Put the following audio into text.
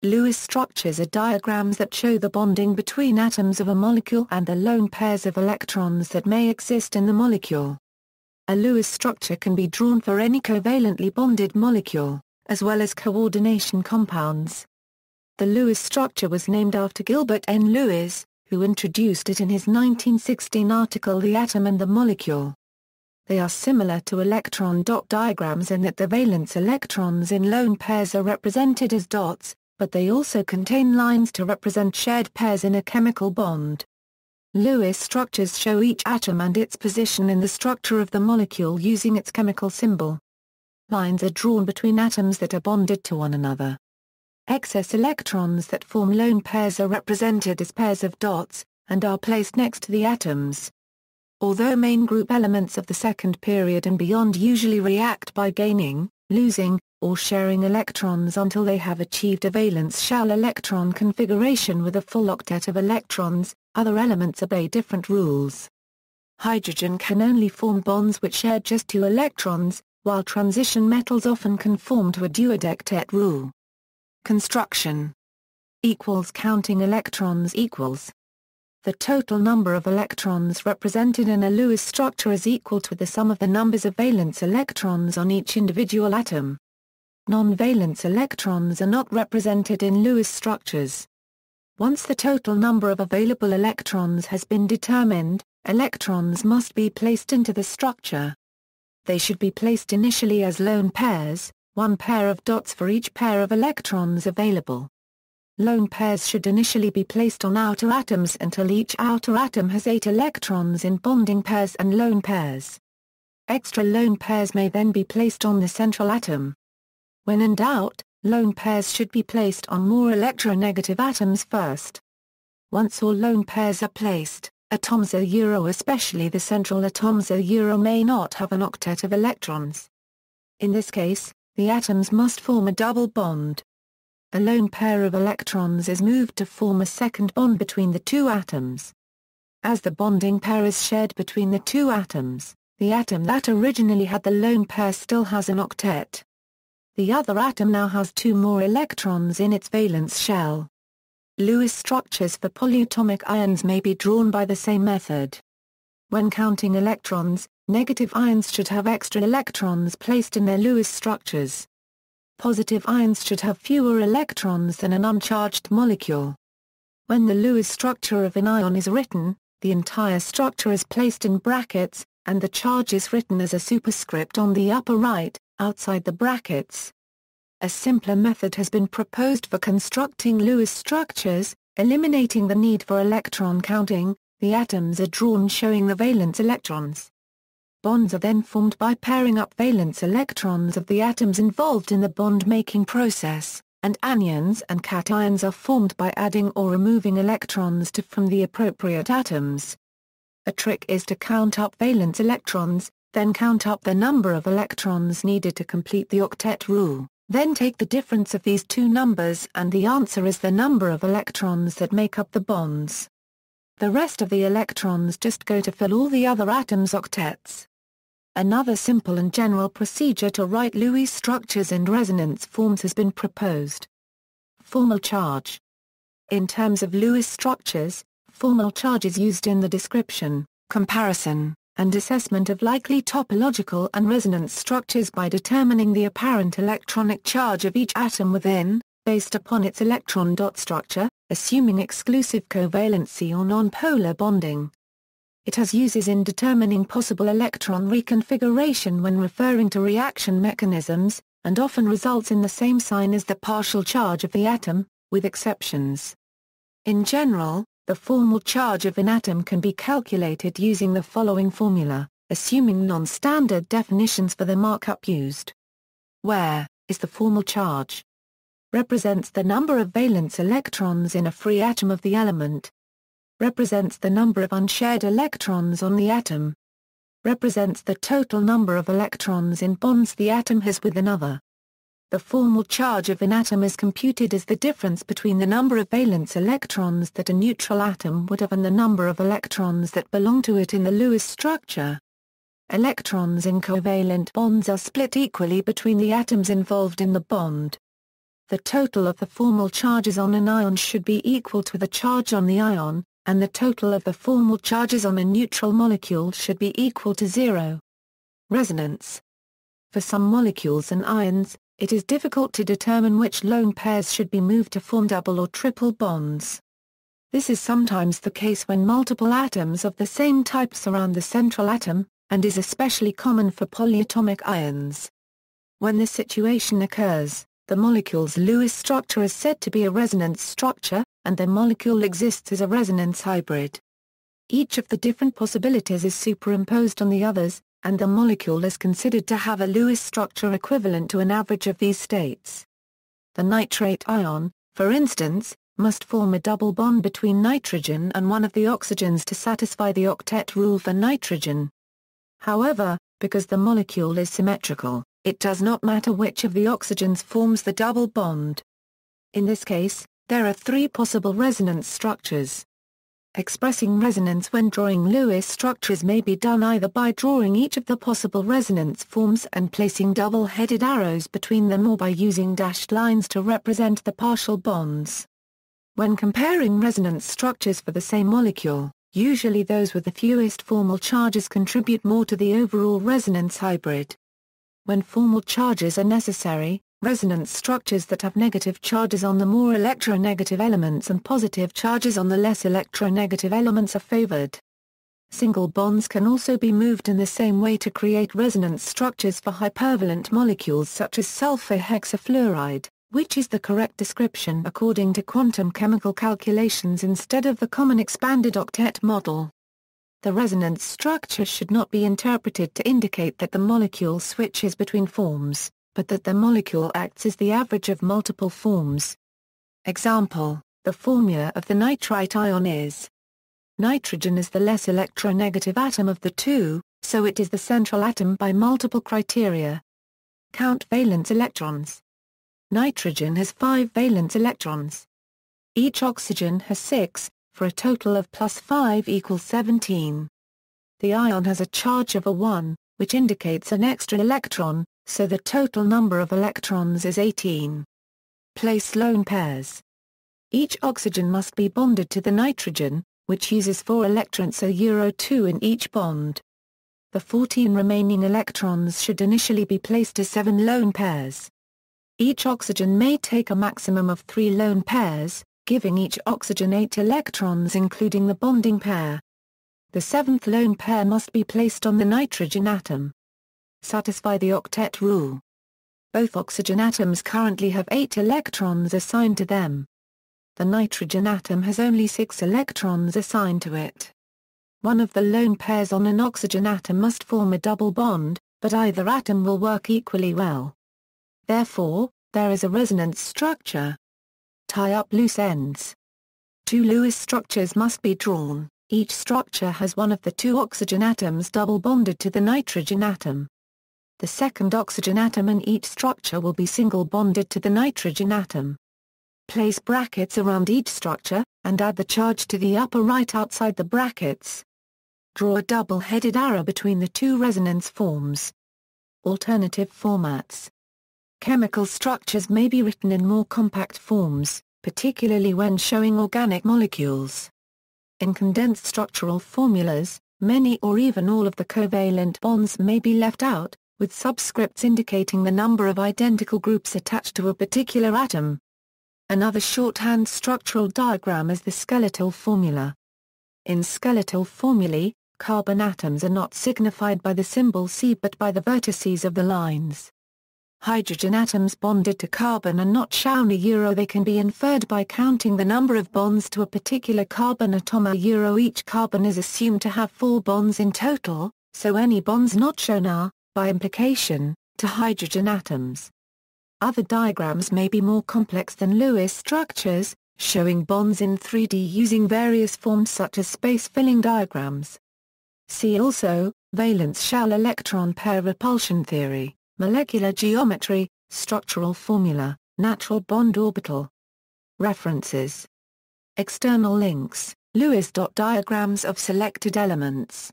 Lewis structures are diagrams that show the bonding between atoms of a molecule and the lone pairs of electrons that may exist in the molecule. A Lewis structure can be drawn for any covalently bonded molecule, as well as coordination compounds. The Lewis structure was named after Gilbert N. Lewis, who introduced it in his 1916 article The Atom and the Molecule. They are similar to electron dot diagrams in that the valence electrons in lone pairs are represented as dots, but they also contain lines to represent shared pairs in a chemical bond. Lewis structures show each atom and its position in the structure of the molecule using its chemical symbol. Lines are drawn between atoms that are bonded to one another. Excess electrons that form lone pairs are represented as pairs of dots, and are placed next to the atoms. Although main group elements of the second period and beyond usually react by gaining, losing, or sharing electrons until they have achieved a valence shell electron configuration with a full octet of electrons, other elements obey different rules. Hydrogen can only form bonds which share just 2 electrons, while transition metals often conform to a duodectet rule. Construction equals counting electrons equals. The total number of electrons represented in a Lewis structure is equal to the sum of the numbers of valence electrons on each individual atom. Non-valence electrons are not represented in Lewis structures. Once the total number of available electrons has been determined, electrons must be placed into the structure. They should be placed initially as lone pairs, 1 pair of dots for each pair of electrons available. Lone pairs should initially be placed on outer atoms until each outer atom has 8 electrons in bonding pairs and lone pairs. Extra lone pairs may then be placed on the central atom. When in doubt, lone pairs should be placed on more electronegative atoms first. Once all lone pairs are placed, atoms especially the central atoms may not have an octet of electrons. In this case, the atoms must form a double bond. A lone pair of electrons is moved to form a second bond between the 2 atoms. As the bonding pair is shared between the 2 atoms, the atom that originally had the lone pair still has an octet. The other atom now has 2 more electrons in its valence shell. Lewis structures for polyatomic ions may be drawn by the same method. When counting electrons, negative ions should have extra electrons placed in their Lewis structures. Positive ions should have fewer electrons than an uncharged molecule. When the Lewis structure of an ion is written, the entire structure is placed in brackets, and the charge is written as a superscript on the upper right, outside the brackets. A simpler method has been proposed for constructing Lewis structures, eliminating the need for electron counting. The atoms are drawn showing the valence electrons. Bonds are then formed by pairing up valence electrons of the atoms involved in the bond-making process, and anions and cations are formed by adding or removing electrons from the appropriate atoms. A trick is to count up valence electrons, then count up the number of electrons needed to complete the octet rule, then take the difference of these 2 numbers and the answer is the number of electrons that make up the bonds. The rest of the electrons just go to fill all the other atoms' octets. Another simple and general procedure to write Lewis structures and resonance forms has been proposed. Formal charge. In terms of Lewis structures, formal charge is used in the description, comparison, and assessment of likely topological and resonance structures by determining the apparent electronic charge of each atom within, based upon its electron dot structure, assuming exclusive covalency or nonpolar bonding. It has uses in determining possible electron reconfiguration when referring to reaction mechanisms, and often results in the same sign as the partial charge of the atom, with exceptions. In general, the formal charge of an atom can be calculated using the following formula, assuming non-standard definitions for the markup used. Where is the formal charge? Represents the number of valence electrons in a free atom of the element. Represents the number of unshared electrons on the atom. Represents the total number of electrons in bonds the atom has with another. The formal charge of an atom is computed as the difference between the number of valence electrons that a neutral atom would have and the number of electrons that belong to it in the Lewis structure. Electrons in covalent bonds are split equally between the atoms involved in the bond. the total of the formal charges on an ion should be equal to the charge on the ion, and the total of the formal charges on a neutral molecule should be equal to zero. Resonance. For some molecules and ions, it is difficult to determine which lone pairs should be moved to form double or triple bonds. This is sometimes the case when multiple atoms of the same type surround the central atom, and is especially common for polyatomic ions. When this situation occurs, the molecule's Lewis structure is said to be a resonance structure, and the molecule exists as a resonance hybrid. Each of the different possibilities is superimposed on the others, and the molecule is considered to have a Lewis structure equivalent to an average of these states. The nitrate ion, for instance, must form a double bond between nitrogen and one of the oxygens to satisfy the octet rule for nitrogen. However, because the molecule is symmetrical, it does not matter which of the oxygens forms the double bond. In this case, there are three possible resonance structures. Expressing resonance when drawing Lewis structures may be done either by drawing each of the possible resonance forms and placing double-headed arrows between them, or by using dashed lines to represent the partial bonds. When comparing resonance structures for the same molecule, usually those with the fewest formal charges contribute more to the overall resonance hybrid. When formal charges are necessary, resonance structures that have negative charges on the more electronegative elements and positive charges on the less electronegative elements are favored. Single bonds can also be moved in the same way to create resonance structures for hypervalent molecules such as sulfur hexafluoride, which is the correct description according to quantum chemical calculations instead of the common expanded octet model. The resonance structure should not be interpreted to indicate that the molecule switches between forms, but that the molecule acts as the average of multiple forms. Example, the formula of the nitrite ion is: nitrogen is the less electronegative atom of the two, so it is the central atom by multiple criteria. Count valence electrons. Nitrogen has 5 valence electrons. Each oxygen has 6, for a total of plus 5 equals 17. The ion has a charge of a 1, which indicates an extra electron, so the total number of electrons is 18. Place lone pairs. Each oxygen must be bonded to the nitrogen, which uses 4 electrons, so 2 in each bond. The 14 remaining electrons should initially be placed as 7 lone pairs. Each oxygen may take a maximum of 3 lone pairs, giving each oxygen 8 electrons including the bonding pair. The 7th lone pair must be placed on the nitrogen atom. Satisfy the octet rule. Both oxygen atoms currently have 8 electrons assigned to them. The nitrogen atom has only 6 electrons assigned to it. One of the lone pairs on an oxygen atom must form a double bond, but either atom will work equally well. Therefore, there is a resonance structure. Tie up loose ends. 2 Lewis structures must be drawn. Each structure has one of the 2 oxygen atoms double bonded to the nitrogen atom. The second oxygen atom in each structure will be single bonded to the nitrogen atom. Place brackets around each structure, and add the charge to the upper right outside the brackets. Draw a double-headed arrow between the 2 resonance forms. Alternative formats. Chemical structures may be written in more compact forms, particularly when showing organic molecules. In condensed structural formulas, many or even all of the covalent bonds may be left out, with subscripts indicating the number of identical groups attached to a particular atom. Another shorthand structural diagram is the skeletal formula. In skeletal formulae, carbon atoms are not signified by the symbol C but by the vertices of the lines. Hydrogen atoms bonded to carbon are not shown. They can be inferred by counting the number of bonds to a particular carbon atom. Each carbon is assumed to have 4 bonds in total, so any bonds not shown are, by implication, to hydrogen atoms. Other diagrams may be more complex than Lewis structures, showing bonds in 3D using various forms such as space-filling diagrams. See also, valence shell electron pair repulsion theory, molecular geometry, structural formula, natural bond orbital. References. External links, Lewis dot diagrams of selected elements.